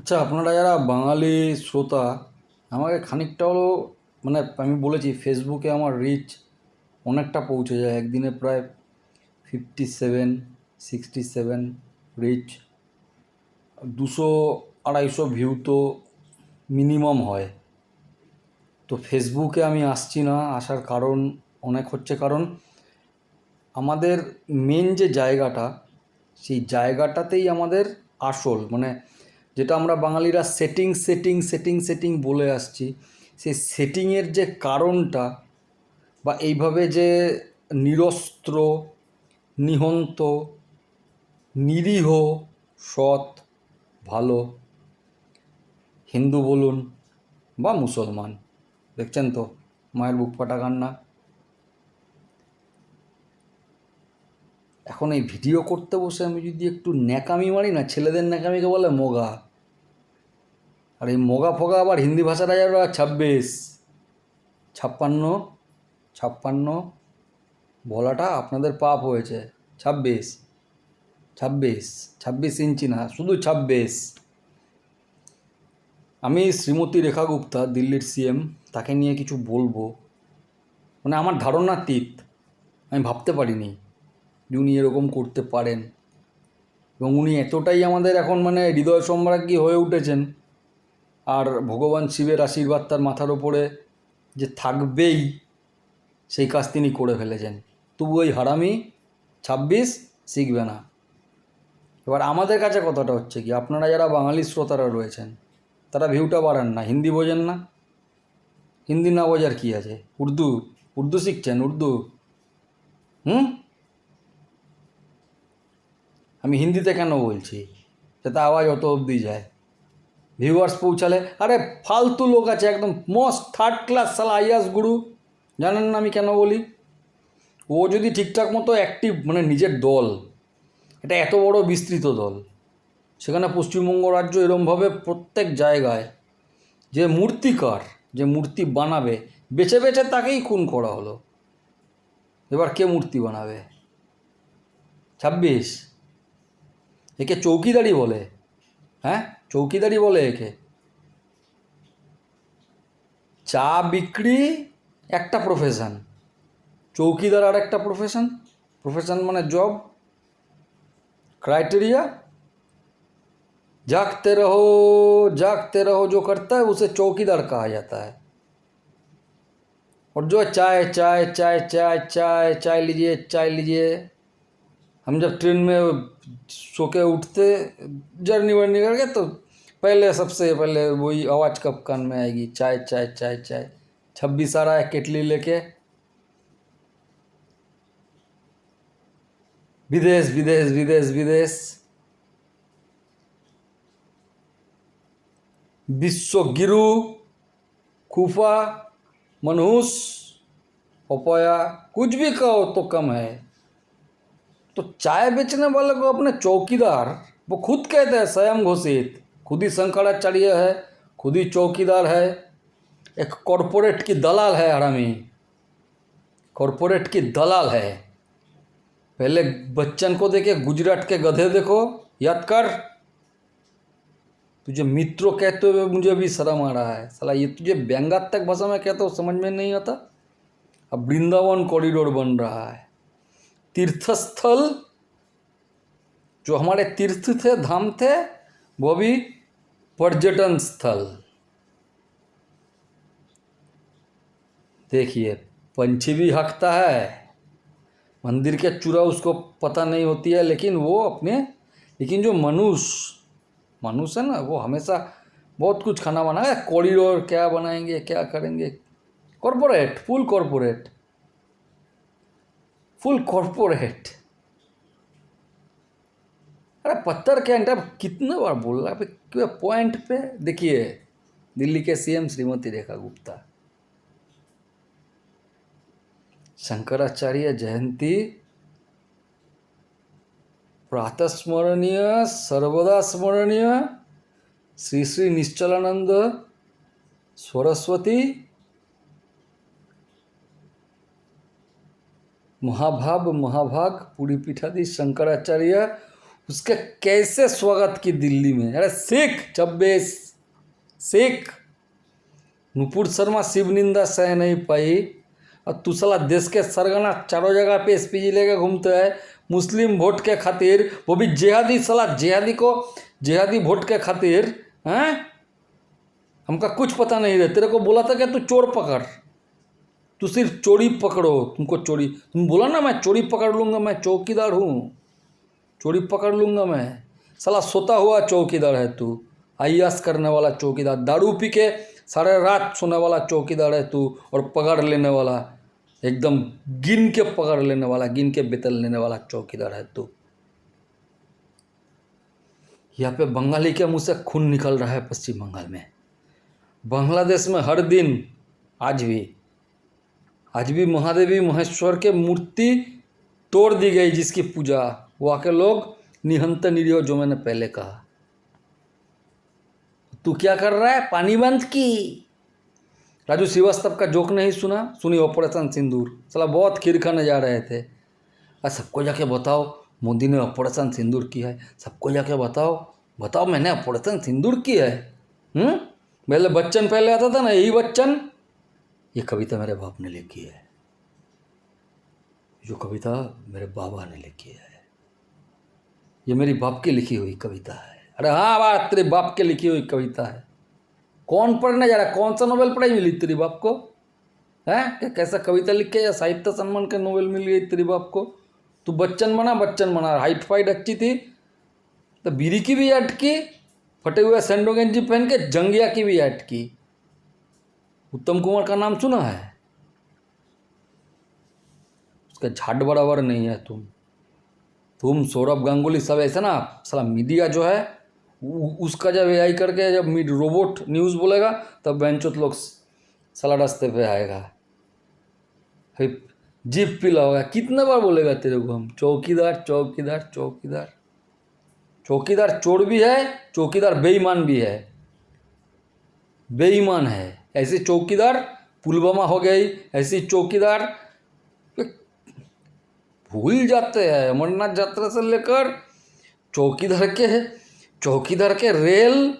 আচ্ছা, আপনারা যারা বাঙালি শ্রোতা, আমাকে খানিকটা হলেও মানে আমি বলেছি ফেসবুকে আমার রিচ অনেকটা পৌঁছে যায়, একদিনে প্রায় 57-67 রিচ, 200-250 ভিউ তো মিনিমাম হয়। তো ফেসবুকে আমি আসছি না, আসার কারণ অনেক হচ্ছে, কারণ আমাদের মেন যে জায়গাটা, সেই জায়গাটাতেই আমাদের আসল মানে যেটা আমরা বাঙালিরা সেটিং সেটিং সেটিং সেটিং বলে আসছি, সেই সেটিংয়ের যে কারণটা বা এইভাবে যে নিরস্ত্র, নিহন্ত, নিরীহ, সৎ, ভালো, হিন্দু বলুন বা মুসলমান, দেখছেন তো মায়ের বুক ফাটা কান্না। এখন এই ভিডিও করতে বসে আমি যদি একটু ন্যাকামি মারি না, ছেলেদের ন্যাকামিকে বলে মোগা, আর এই মোগা ফোগা আবার হিন্দি ভাষাটা যারা 26, 56, 56 বলাটা আপনাদের পাপ হয়েছে। 26, 26, 26 ইঞ্চি না, শুধু 26। আমি শ্রীমতী রেখা গুপ্তা, দিল্লির সিএম, তাকে নিয়ে কিছু বলবো, মানে আমার ধারণাতীত, আমি ভাবতে পারিনি যে উনি এরকম করতে পারেন, এবং উনি এতটাই আমাদের এখন মানে হৃদয় সম্রাজ্ঞী হয়ে উঠেছেন, আর ভগবান শিবের আশীর্বাদ তার মাথার ওপরে যে থাকবেই, সেই কাজ তিনি করে ফেলেছেন। তবু ওই হারামি 26 শিখবে না। এবার আমাদের কাছে কথাটা হচ্ছে কি, আপনারা যারা বাঙালি শ্রোতারা রয়েছেন তারা ভিউটা বাড়ান না, হিন্দি বোঝেন না, হিন্দি না বোঝার কী আছে, উর্দু, উর্দু শিখছেন, উর্দু। আমি হিন্দিতে কেন বলছি, যাতে আওয়াজ অত অবধি যায়, ভিউয়ার্স পৌঁছালে। আরে ফালতু লোক আছে একদম মোস্ট থার্ড ক্লাস সালা আইয়াস গুরু, জানেন না আমি কেন বলি? ও যদি ঠিকঠাক মতো অ্যাক্টিভ, মানে নিজের দল, এটা এত বড় বিস্তৃত দল, সেখানে পশ্চিমবঙ্গ রাজ্য এরমভাবে প্রত্যেক জায়গায় যে মূর্তিকার, যে মূর্তি বানাবে, বেছে বেছে তাকেই খুন করা হলো। এবার কে মূর্তি বানাবে? 26 একে চৌকিদারি বলে? হ্যাঁ, চৌকিদারি বলে একে? চা বিক্রি একটা প্রফেশন, চৌকিদার আর একটা প্রফেশন। প্রফেশন মানে জব, क्राइटेरिया जागते रहो, जो करता है उसे चौकीदार कहा जाता है। और जो चाय चाय चाय चाय चाय चाय लीजिए, चाय लीजिए, हम जब ट्रेन में सो के उठते जर्नी वर्नी करके, तो पहले सबसे पहले वही आवाज़ कब कान में आएगी, चाय चाय चाय चाय। 26 आ रहा है केटली लेके, विदेश विदेश विदेश विदेश, विश्वगिरु, खूफा, मनहूस, पपाया, कुछ भी कहो तो कम है। तो चाय बेचने वाले को अपने चौकीदार, वो खुद कहते हैं स्वयं घोषित, खुद ही शंकराचार्य है, खुद ही चौकीदार है, एक कॉरपोरेट की दलाल है हरामी, कॉरपोरेट की दलाल है। पहले बच्चन को देखे, गुजरात के गधे देखो, याद कर। तुझे मित्रों कहते हुए मुझे भी शर्म आ रहा है साला, ये तुझे व्यंग्यात्मक भाषा में कहते हो, समझ में नहीं आता। अब वृंदावन कॉरिडोर बन रहा है, तीर्थस्थल, जो हमारे तीर्थ थे, धाम थे, वो भी पर्यटन स्थल। देखिए, पंछी भी हकता है, मंदिर के चूड़ा उसको पता नहीं होती है, लेकिन वो अपने, लेकिन जो मनुष्य है ना, वो हमेशा बहुत कुछ खाना बनाएगा, कॉरिडोर क्या बनाएंगे, क्या करेंगे, corporate, full corporate, full corporate. अरे पत्थर के अंडा कितने बार बोल रहा है पॉइंट पे। देखिए, दिल्ली के सीएम श्रीमती रेखा गुप्ता, शंकराचार्य जयंती प्रातः स्मरणीय, सर्वदा स्मरणीय, श्री श्री निश्चलानंद सरस्वती महाभाग पुरी पीठाधीश शंकराचार्य उसके कैसे स्वागत की दिल्ली में। अरे सिख 26 सिख। नुपुर शर्मा शिव निंदा सह नहीं पाई और तू साला देश के सरगना चारों जगह पे एसपीजी लेके घूमते है मुस्लिम वोट के खातिर, वो भी जिहादी। साला जिहादी वोट के खातिर हैं। हमका कुछ पता नहीं रहे। तेरे को बोला था कि तू चोर पकड़, तू सिर्फ चोरी पकड़ो। तुमको चोरी, तुम बोला ना मैं चोरी पकड़ लूँगा, मैं चौकीदार हूँ, चोरी पकड़ लूँगा मैं। साला सोता हुआ चौकीदार है तू, अय्याश करने वाला चौकीदार, दारू पी के सारे रात सोने वाला चौकीदार है तू, और पकड़ लेने वाला, एकदम गिन के पकड़ लेने वाला, गिन के वेतन लेने वाला चौकीदार है तू। यहाँ पे बंगाली के मुँह से खून निकल रहा है पश्चिम बंगाल में। बांग्लादेश में हर दिन आज भी महादेवी महेश्वर के मूर्ति तोड़ दी गई, जिसकी पूजा वहाँ के लोग निहंत निरीह, जो मैंने पहले कहा। तू क्या कर रहा है? पानी बंद की। राजू श्रीवास्तव का जोक नहीं सुनी ऑपरेशन सिंदूर। साला बहुत खीर खाने जा रहे थे। आज सबको जाके बताओ मोदी ने ऑपरेशन सिंदूर की है, सबको जाके बताओ मैंने ऑपरेशन सिंदूर की है। पहले बच्चन पहले आता था ना, यही बच्चन। ये कविता मेरे बाप ने लिखी है, जो कविता मेरे बाबा ने लिखी है, ये मेरी बाप की लिखी हुई कविता है। अरे हाँ बात, तेरे बाप के लिखी हुई कविता है। कौन पढ़ने जा रहा है? कौन सा नोबेल प्राइज मिली तेरी बाप को? है कैसा कविता लिख के, या साहित्य सम्मान के नोबेल मिल गई तेरी बाप को? तू बच्चन बना, हाइट फाइट अच्छी थी तो बीड़ी की भी अटकी, फटे हुए सैंडो गंजी पहन के जंगिया की भी अटकी। उत्तम कुमार का नाम सुना है? उसका झाड़ बराबर नहीं है तुम सौरभ गांगुली सब ऐसे ना। साला मीडिया जो है उसका जब एआई करके जब रोबोट न्यूज़ बोलेगा तब बेंचोत लोग साला रास्ते पे आएगा, जीप पिला होगा। कितने बार बोलेगा तेरे को हम चौकीदार चौकीदार चौकीदार? चौकीदार चोर भी है, चौकीदार बेईमान भी है, बेईमान है। ऐसे चौकीदार पुलवामा हो गई, ऐसी चौकीदार भूल जाते हैं। अमरनाथ यात्रा से लेकर चौकीदार के रेल,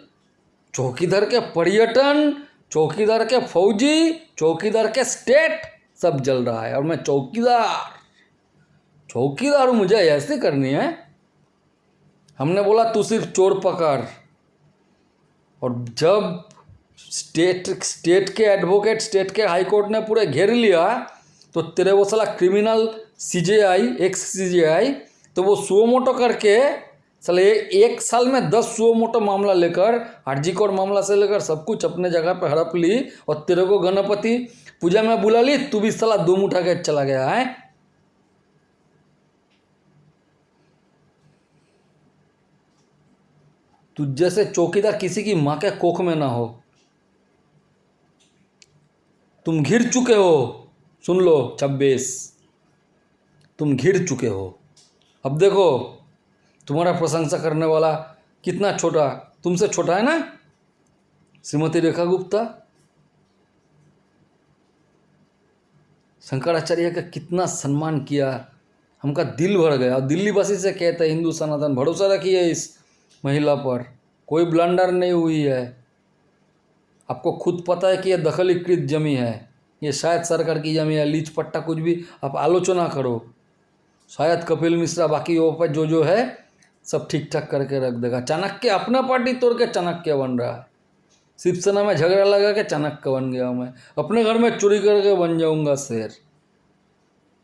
चौकीदार के पर्यटन, चौकीदार के फौजी, चौकीदार के स्टेट, सब जल रहा है। और मैं चौकीदार हूँ, मुझे ऐसे करनी है। हमने बोला तू सिर्फ चोर पकड़, और जब स्टेट के एडवोकेट, स्टेट के हाई कोर्ट ने पूरे घेर लिया, तो तेरे वो साला क्रिमिनल सीजेआई, एक्स सीजेआई, तो वो सुओ मोटो करके साले 1 साल में 10 सुओ मोटो मामला लेकर, आरजी कोर मामला से लेकर सब कुछ अपने जगह पे हड़प ली, और तेरे को गणपति पूजा में बुला ली, तू भी साला दुम उठा के चला गया है। तू जैसे चौकीदार किसी की माँ के कोख में ना हो। तुम घिर चुके हो, सुन लो 26, तुम घिर चुके हो। अब देखो तुम्हारा प्रशंसा करने वाला कितना छोटा, तुमसे छोटा है ना, श्रीमती रेखा गुप्ता। शंकराचार्य का कितना सम्मान किया, हमका दिल भर गया। और दिल्ली वासी से कहते हैं हिंदू सनातन, भरोसा रखिए इस महिला पर, कोई ब्लंडर नहीं हुई है। आपको खुद पता है कि यह दखलीकृत जमी है, ये शायद सरकार की जमी है, लीज पट्टा कुछ भी आप आलोचना करो, शायद कपिल मिश्रा बाकी वो पर जो है सब ठीक ठाक करके रख देगा। चाणक्य अपना पार्टी तोड़ के चाणक्य बन रहा है, शिवसेना में झगड़ा लगा के चाणक्य बन गया मैं। अपने घर में चोरी करके बन जाऊंगा शेर,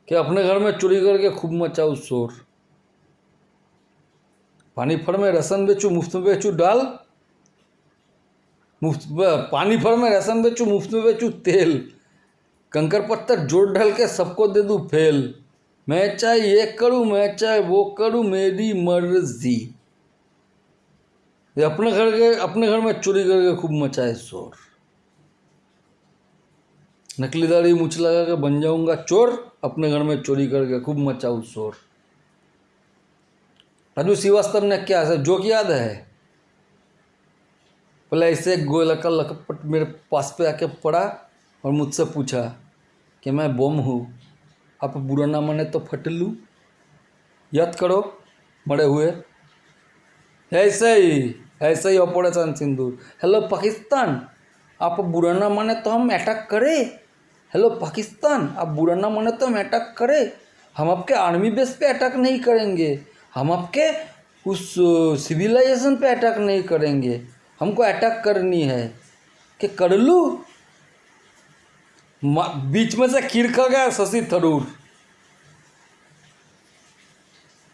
कि अपने घर में चोरी करके खूब मचाऊ शोर। पानी फर में राशन बेचूँ, मुफ्त में बेचूँ दाल, पानी फर में राशन बेचूँ, मुफ्त में बेचूँ तेल, कंकर पत्थर जोड़ ढल के सबको दे दूँ फेल। मैं चाहे ये करूँ, मैं चाहे वो करूँ, मेरी मर्जी। ये अपने घर में चोरी करके खूब मचाए शोर। नकली दाढ़ी मूछ लगा के बन जाऊंगा चोर, अपने घर में चोरी करके खूब मचाऊ शोर। राजू श्रीवास्तव ने क्या है जोक याद है? पहले ऐसे गोला का लकपट मेरे पास पे आके पड़ा और मुझसे पूछा कि मैं बम हूँ, आप बुरा ना माने तो फट लूँ। याद करो मरे हुए ऐसे ही ऑपरेशन सिंदूर। हेलो पाकिस्तान, आप बुरा ना माने तो हम अटैक करें। हेलो पाकिस्तान, आप बुरा ना माने तो हम अटैक करें। हम आपके आर्मी बेस पे अटैक नहीं करेंगे, हम आपके उस सिविलाइजेशन पे अटैक नहीं करेंगे। हमको अटैक करनी है कि कर लूँ। बीच में से खिरका गया शशि थरूर।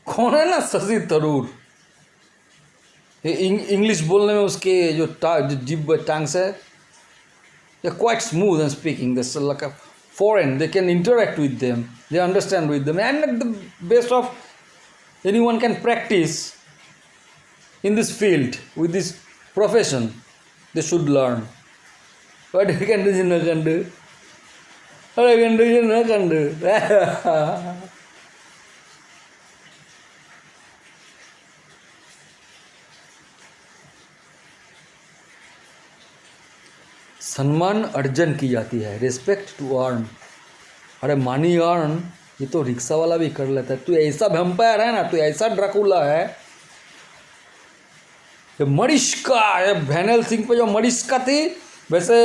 कौन है ना शशि थरूर? इंग्लिश बोलने में उसके जो जिब टंग्स है, they're quite smooth and speaking. This like a foreign. They can interact with them. They understand with them. And at the best of anyone can practice in this field with this profession. They should learn. What you can do, you no can do. What you can do, you no can do. सम्मान अर्जन की जाती है, respect to earn. अरे money earn ये तो rickshaw वाला भी कर लेता है। तू ऐसा वैम्पायर है ना, तू ऐसा ड्रैकुला है। ये मरिश्का, ये वैनल सिंह पे जो मरिश्का थी, वैसे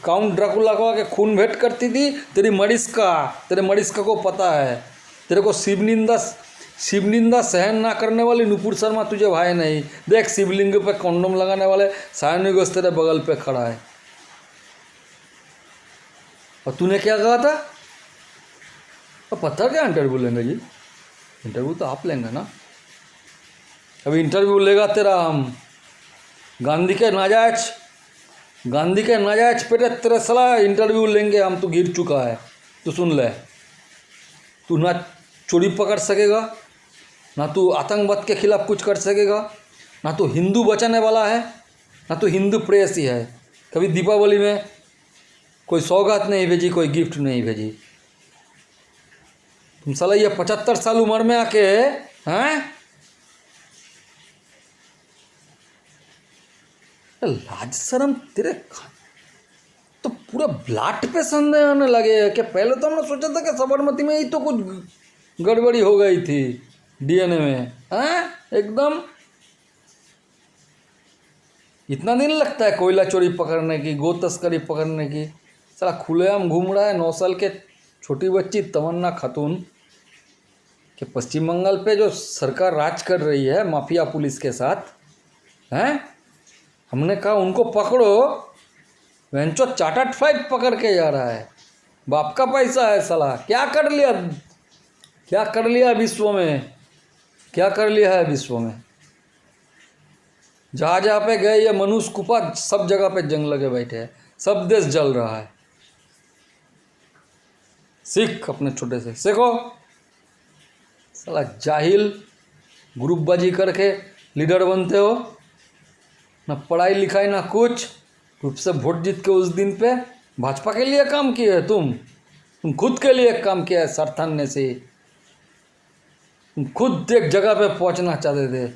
काउंट ड्रैकुला को आके खून भेंट करती थी तेरी मरिश्का। तेरे मरिश्का को पता है, तेरे को शिवनिंदा सहन ना करने वाली नुपुर शर्मा तुझे भाई नहीं। देख शिवलिंग पे कॉन्डोम लगाने वाले सायनी घोष तेरे बगल पे खड़ा है। और तूने क्या कहा था? और पत्थर क्या इंटरव्यू लेंगे जी? इंटरव्यू तो आप लेंगे ना। अभी इंटरव्यू लेगा तेरा हम गांधी के नाजायज पे तेरा सला इंटरव्यू लेंगे हम। तो गिर चुका है, तो सुन ले। तू ना चोरी पकड़ सकेगा, ना तू आतंकवाद के खिलाफ कुछ कर सकेगा, ना तो हिंदू बचाने वाला है, ना तो हिंदू प्रेयसी है। कभी दीपावली में कोई सौगात नहीं भेजी, कोई गिफ्ट नहीं भेजी। तुम साला ये 75 साल उम्र में आके हैं, लाज शर्म तेरे तो पूरा ब्लड पे संदेह आने लगे। कि पहले तो हमने सोचा था कि साबरमती में ही तो कुछ गड़बड़ी हो गई थी डीएनए में, हैं? एकदम इतना दिन लगता है कोयला चोरी पकड़ने की, गो तस्करी पकड़ने की। साला खुलेआम घूम रहा है 9 साल के छोटी बच्ची तमन्ना खातून कि पश्चिम बंगाल पे जो सरकार राज कर रही है माफिया पुलिस के साथ, हैं? हमने कहा उनको पकड़ो। वेंचो चार्टर्ड फ्लाइट पकड़ के जा रहा है, बाप का पैसा है साला। क्या कर लिया विश्व में, क्या कर लिया है विश्व में? जहाँ जहाँ पे गए ये मनुष्य कुपा, सब जगह पे जंग लगे बैठे हैं, सब देश जल रहा है। सीख अपने छोटे से, सीखो। साला जाहिल, ग्रुपबाजी करके लीडर बनते हो, ना पढ़ाई लिखाई ना कुछ। ग्रुप से वोट जीत के उस दिन पे भाजपा के लिए काम किए है तुम खुद के लिए काम किया है। सरथान्य से तुम खुद एक जगह पे पहुंचना चाहते थे।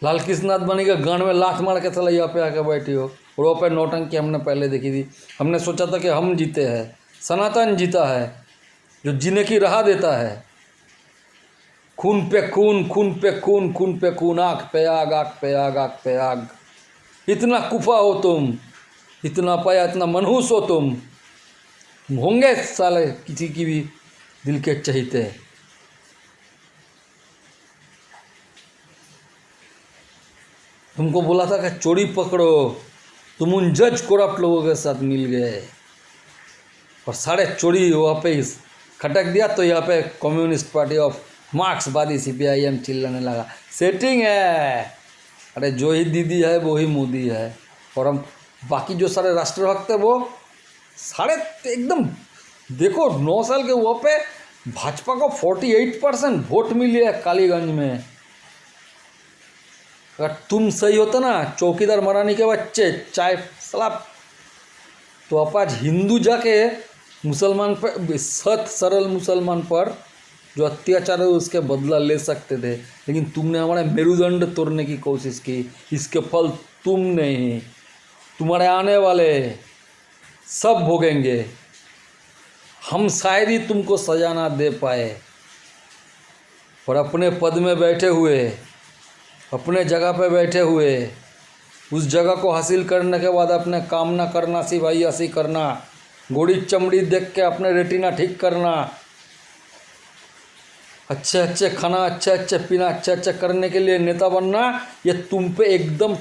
लाल कृष्ण आडवाणी के गांड में लात मार के साला यहाँ पे आके बैठी हो। और वो पे नौटंकी हमने पहले देखी थी। हमने सोचा था कि हम जीते हैं, सनातन जीता है, जो जीने की राह देता है। खून पे खून, खून पे खून, खून पे खून, आँख पे आग, आँख पे आग, आँख पे आग। इतना कुफा हो तुम, इतना पाया, इतना मनहूस हो तुम। होंगे साले किसी की भी दिल के चहीते। तुमको बोला था कि चोरी पकड़ो, तुम उन जज करप्ट लोगों के साथ मिल गए और सारे चोरी वहाँ पे खटक दिया। तो यहाँ पे कम्युनिस्ट पार्टी ऑफ मार्क्सवादी CPIM चिल्लाने लगा। सेटिंग है। अरे जो ही दीदी है वो ही मोदी है। और हम बाकी जो सारे राष्ट्रभक्त है वो सारे एकदम, देखो 9 साल के वो पे भाजपा को 48% वोट मिली है कालीगंज में। अगर तुम सही होता ना, चौकीदार मरानी के बच्चे चाय सलाब, तो आप आज हिंदू जाके मुसलमान पर, सत सरल मुसलमान पर जो अत्याचार है उसके बदला ले सकते थे। लेकिन तुमने हमारे मेरुदंड तोड़ने की कोशिश की। इसके फल तुम नहीं, तुम्हारे आने वाले सब भोगेंगे। हम शायद ही तुमको सजा ना दे पाए, और अपने पद में बैठे हुए अपने जगह पे बैठे हुए, उस जगह को हासिल करने के बाद अपने काम ना करना, सी भाई ऐसी करना, गोड़ी चमड़ी देख के अपने रेटिना ठीक करना, अच्छे अच्छे खाना, अच्छे अच्छे पीना, अच्छे अच्छे करने के लिए नेता बनना, ये तुम पे एकदम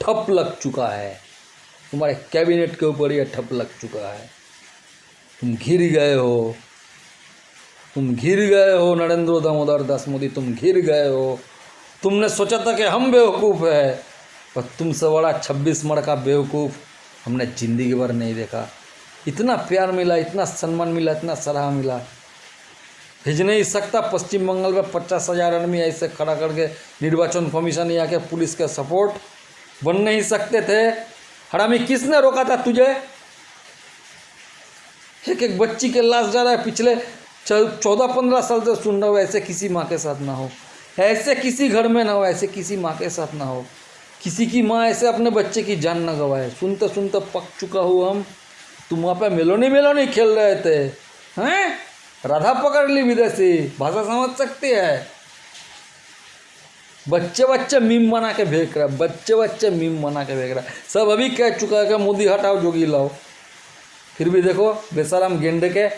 ठप लग चुका है। तुम्हारे कैबिनेट के ऊपर ये ठप लग चुका है। तुम घिर गए हो, तुम घिर गए हो नरेंद्र दामोदर दास मोदी, तुम घिर गए हो। तुमने सोचा था कि हम बेवकूफ़ है, पर तुमसे बड़ा 26 मण का बेवकूफ़ हमने ज़िंदगी भर नहीं देखा। इतना प्यार मिला, इतना सम्मान मिला, इतना सराह मिला, भेज नहीं सकता। पश्चिम बंगाल में 50,000 आदमी ऐसे खड़ा करके निर्वाचन कमीशन या के पुलिस के सपोर्ट बन नहीं सकते थे। हरामी, किसने रोका था तुझे? एक एक बच्ची के लाश जा रहा है, पिछले 14-15 साल से सुन रहा हूँ। ऐसे किसी माँ के साथ ना हो, ऐसे किसी घर में ना हो, ऐसे किसी माँ के साथ ना हो, किसी की माँ ऐसे अपने बच्चे की जान ना गवाए। सुनते सुनते पक चुका हूँ हम। तुम वहाँ पे मेलोनी खेल रहे थे, हैं? राधा पकड़ ली विदेशी, भाषा समझ सकती है? बच्चे मीम बना के भेज रहा है, बच्चे मीम बना के भेज रहा है। सब अभी कह चुका है कि मोदी हटाओ, जोगी लाओ। फिर भी देखो, बेशरम गेंडे के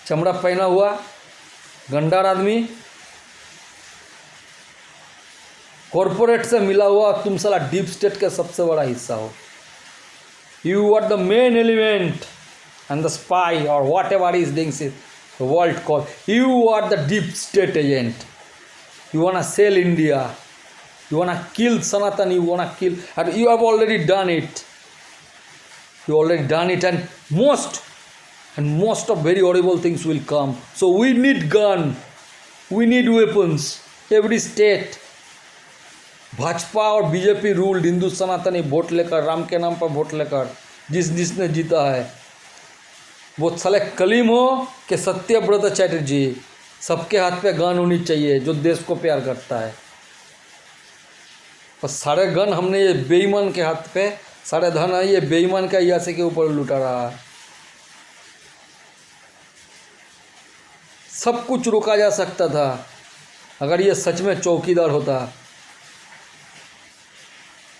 चमड़ा पहना हुआ गंडार आदमी, कॉरपोरेट से मिला हुआ, तुम साला डीप स्टेट का सबसे बड़ा हिस्सा हो। You are the main element and the spy और whatever is things is the world call. You are the deep state agent. You wanna sell India. You wanna kill Sanatan. You wanna kill, and you have already done it. You already done it, and most of very horrible things will come. So we need gun. We need weapons. Every state. Bhajpa और BJP ruled Hindu सनातनी vote लेकर, राम के नाम पर vote लेकर जिसने जीता है, वो साले कलीम हो कि सत्यव्रत चैटर्जी, सबके हाथ पे गन होनी चाहिए जो देश को प्यार करता है। और सारे गन हमने ये बेईमान के हाथ पे, सारे धन है ये बेईमान का यासे के ऊपर लुटा रहा है। सब कुछ रोका जा सकता था अगर ये सच में चौकीदार होता।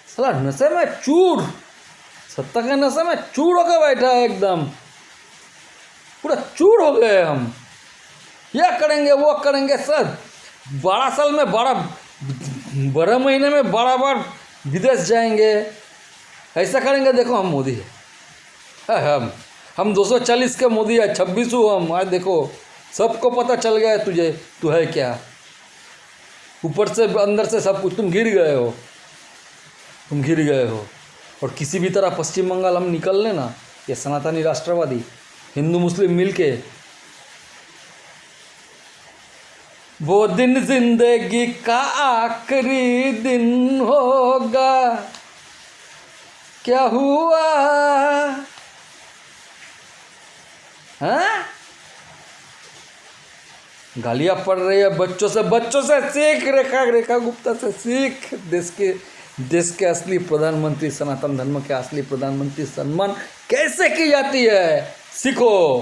साला नशे में चूर, सत्ता के नशे में चूर होकर बैठा है, एकदम पूरा चूर हो गए हम। यह करेंगे वो करेंगे सर, 12 साल में 12 महीने में 12 बार विदेश जाएंगे, ऐसा करेंगे। देखो हम मोदी है, हम 240 के मोदी है, 26 हूँ हम। आज देखो सबको पता चल गया है तुझे, तू है क्या, ऊपर से अंदर से सब कुछ। तुम गिर गए हो, तुम गिर गए हो। और किसी भी तरह पश्चिम बंगाल हम निकल लेना, ये सनातनी राष्ट्रवादी हिंदू मुस्लिम मिलके, वो दिन जिंदगी का आखिरी दिन होगा, क्या हुआ? हाँ, गालियां पड़ रही है बच्चों से सीख, रेखा गुप्ता से सीख। देश के असली प्रधानमंत्री, सनातन धर्म के असली प्रधानमंत्री सम्मान कैसे की जाती है सीखो,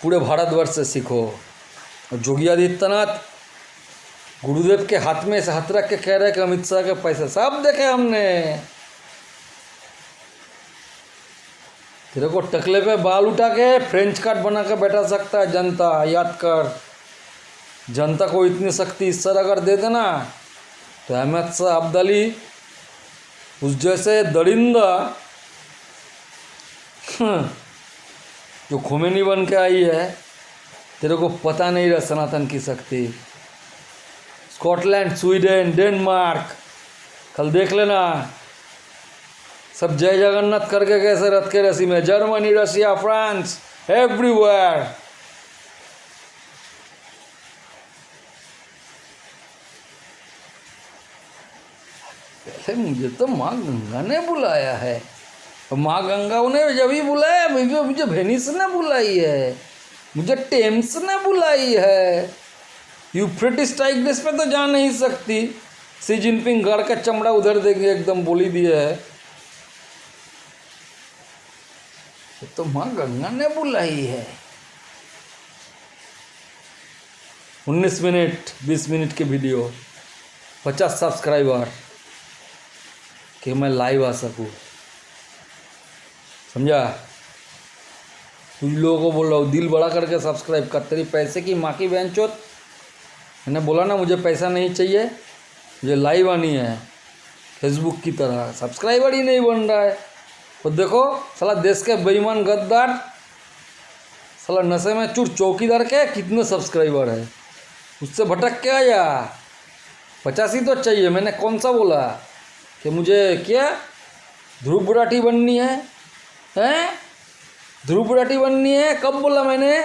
पूरे भारतवर्ष से सीखो। और योगी आदित्यनाथ गुरुदेव के हाथ में से हाथ रख के कह रहे कि अमित शाह के पैसे सब देखे हमने। तेरे को टकले पे बाल उठा के फ्रेंच कार्ड बना के बैठा सकता है जनता, याद कर। जनता को इतनी शक्ति इस तरह अगर दे देना तो अहमद शाह अब्दाली उस जैसे दरिंदा जो खोमेनी बन के आई है, तेरे को पता नहीं रहा सनातन की शक्ति। स्कॉटलैंड, स्वीडन, डेनमार्क, कल देख लेना सब जय जगन्नाथ करके कैसे रथ के रस्सी में, जर्मनी, रशिया, फ्रांस, एवरीवेयर। पहले मुझे तो माँ गंगा ने बुलाया है, माँ गंगा ने जब ही बुलाया, मुझे वेनिस ने बुलाई है, मुझे टेम्स ने बुलाई है। यूफ्रेटिस टाइग्रिस पे तो जा नहीं सकती। सी जिनपिंग गढ़ का चमड़ा उधर देंगे, एकदम बोली दिया है। तो माँ गंगा ने बुलाई है। 19 मिनट 20 मिनट की वीडियो 50 सब्सक्राइबर कि मैं लाइव आ सकूँ, समझा। कुछ लोगों को बोल रहा हूँ दिल बड़ा करके सब्सक्राइब कर, तेरी पैसे की माँ की बहन चोत। मैंने बोला ना मुझे पैसा नहीं चाहिए, मुझे लाइव आनी है फेसबुक की तरह। सब्सक्राइबर ही नहीं बन रहा है। तो देखो साला देश के बेईमान गद्दार, साला नशे में चूर चौकीदार के कितने सब्सक्राइबर है, उससे भटक के आया। 50 ही तो चाहिए। मैंने कौन सा बोला कि मुझे क्या ध्रुव बुराटी बननी है? हैं ध्रुव बुराटी बननी है? कब बोला मैंने?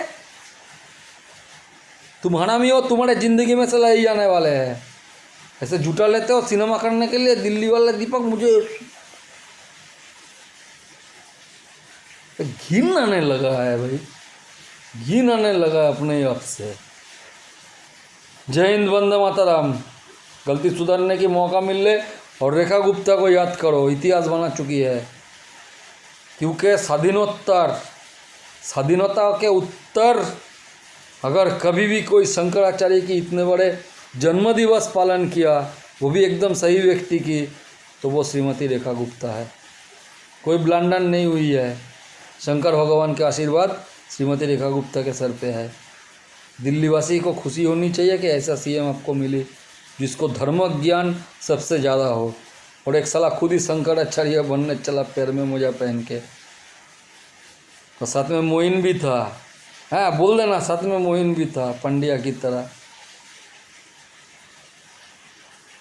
तुम हरामी हो, तुम्हारे ज़िंदगी में साला यही आने वाले हैं। ऐसे झूठा लेते हो सिनेमा करने के लिए। दिल्ली वाले दीपक, मुझे घिन आने लगा है भाई, घिन आने लगा है अपने आप से। जय हिंद, वंदे मातरम। गलती सुधारने की मौका मिल ले और रेखा गुप्ता को याद करो, इतिहास बना चुकी है। क्योंकि स्वाधीनता के उत्तर अगर कभी भी कोई शंकराचार्य की इतने बड़े जन्म दिवस पालन किया, वो भी एकदम सही व्यक्ति की, तो वो श्रीमती रेखा गुप्ता है। कोई ब्लांडन नहीं हुई है। शंकर भगवान का आशीर्वाद श्रीमती रेखा गुप्ता के सर पे है। दिल्लीवासी को खुशी होनी चाहिए कि ऐसा सीएम आपको मिली जिसको धर्म ज्ञान सबसे ज़्यादा हो। और एक साला खुद ही शंकराचार्य बनने चला पैर में मोजा पहन के, और साथ में मोइन भी था। हाँ बोल देना, साथ में मोइन भी था पंड्या की तरह।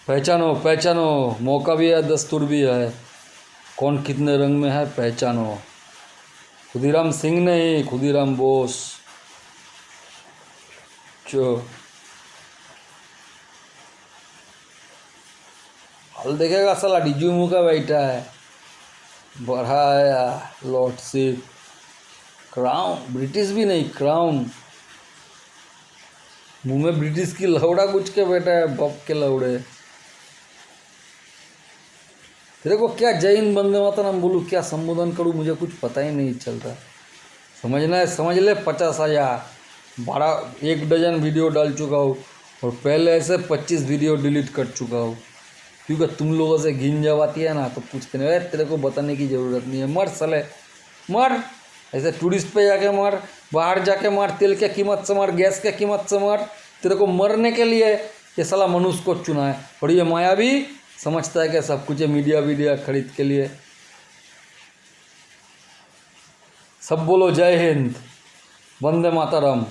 पहचानो पहचानो, मौका भी है, दस्तूर भी है, कौन कितने रंग में है पहचानो। खुदीराम सिंह नहीं, खुदीराम बोस। जो हाल देखेगा साला डीजू मुँह का बैठा है, बढ़ाया लॉर्डशिप, क्राउन, ब्रिटिश भी नहीं क्राउन। मुंह में ब्रिटिश की लौड़ा गुज के बैठा है, बप के लौड़े। तेरे को क्या जय हिंद वंदे मातरम बोलूँ, क्या संबोधन करूँ, मुझे कुछ पता ही नहीं चल रहा। समझना है समझ ले। 50,000 1 डजन वीडियो डाल चुका हूँ और पहले ऐसे 25 वीडियो डिलीट कर चुका हूँ, क्योंकि तुम लोगों से घिन जब आती है ना तो पूछते नहीं, तेरे को बताने की ज़रूरत नहीं है, मर साले मर। ऐसे टूरिस्ट पे जाके मर, बाहर जाके मर, तेल के कीमत से मर, गैस के कीमत से मर। तेरे को मरने के लिए ये साला मनुष्य को चुना है। और ये माया भी समझता है कि सब कुछ है मीडिया खरीद के लिए। सब बोलो जय हिंद, वंदे मातरम।